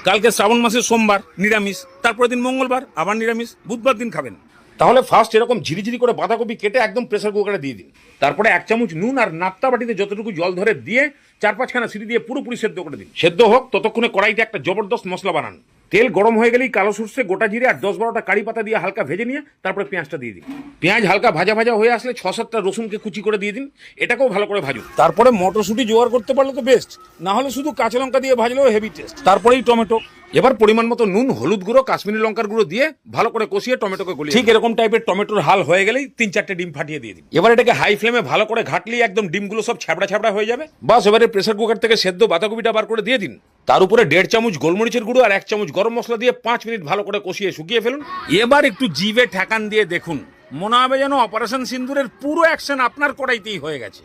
কালকে শ্রাবণ মাসের সোমবার নিরামিষ, তারপরের দিন মঙ্গলবার আবার নিরামিষ, বুধবার দিন খাবেন। তাহলে ফার্স্ট এরকম ঝিরিঝিরি করে বাঁধাকপি কেটে একদম প্রেসার কুকারে দিয়ে দিন। তারপরে 1 চামচ নুন আর নাপ্তা বাটিতে যতটুকু জল ধরে দিয়ে 4-5খানা সিটি দিয়ে পুরোপুরি সেদ্ধ করে দিন। সেদ্ধ হোক ততক্ষণে কড়াইতে একটা জবরদস্ত মশলা বানান। তেল গরম হয়ে গেলেই কালো সরষে, গোটা জিরে আর 10-12টা কারি পাতা দিয়ে হালকা ভেজে নিয়ে তারপরে পেঁয়াজটা দিয়ে দিন। পেঁয়াজ হালকা ভাজা ভাজা হয়ে আসলে 6-7টা রসুনকে কুচি করে দিয়ে দিন। এটাকেও ভালো করে ভাজুন। তারপরে মটরশুঁটি জোগাড় করতে পারলে তো বেস্ট, না হলে শুধু কাঁচা লঙ্কা দিয়ে ভাজলেও হেভি টেস্ট। তারপরেই টমেটো। এবার পরিমাণ মতো নুন, হলুদ গুঁড়ো, কাশ্মীরি লঙ্কার গুঁড়ো দিয়ে ভালো করে কষিয়ে টমেটোকে গলিয়ে ঠিক এরকম টাইপের টমেটোর হাল হয়ে গেলেই 3-4টে ডিম ফাটিয়ে দিয়ে দিন। এবার এটাকে হাই ফ্লেমে ভালো করে ঘাটলেই একদম ডিমগুলো সব ছ্যাবড়া ছ্যাবড়া হয়ে যাবে। বাস এবারে প্রেসার কুকার থেকে সেদ্ধ বাঁধাকপিটা বার করে দিয়ে দিন। তার উপরে 1.5 চামচ গোলমরিচের গুঁড়ো আর 1 চামচ গরম মশলা দিয়ে 5 মিনিট ভালো করে কষিয়ে শুকিয়ে ফেলুন। এবার একটু জিভে ঠেকান দিয়ে দেখুন, মনে হবে যেন অপারেশন সিন্দুরের পুরো অ্যাকশন আপনার কড়াইতেই হয়ে গেছে।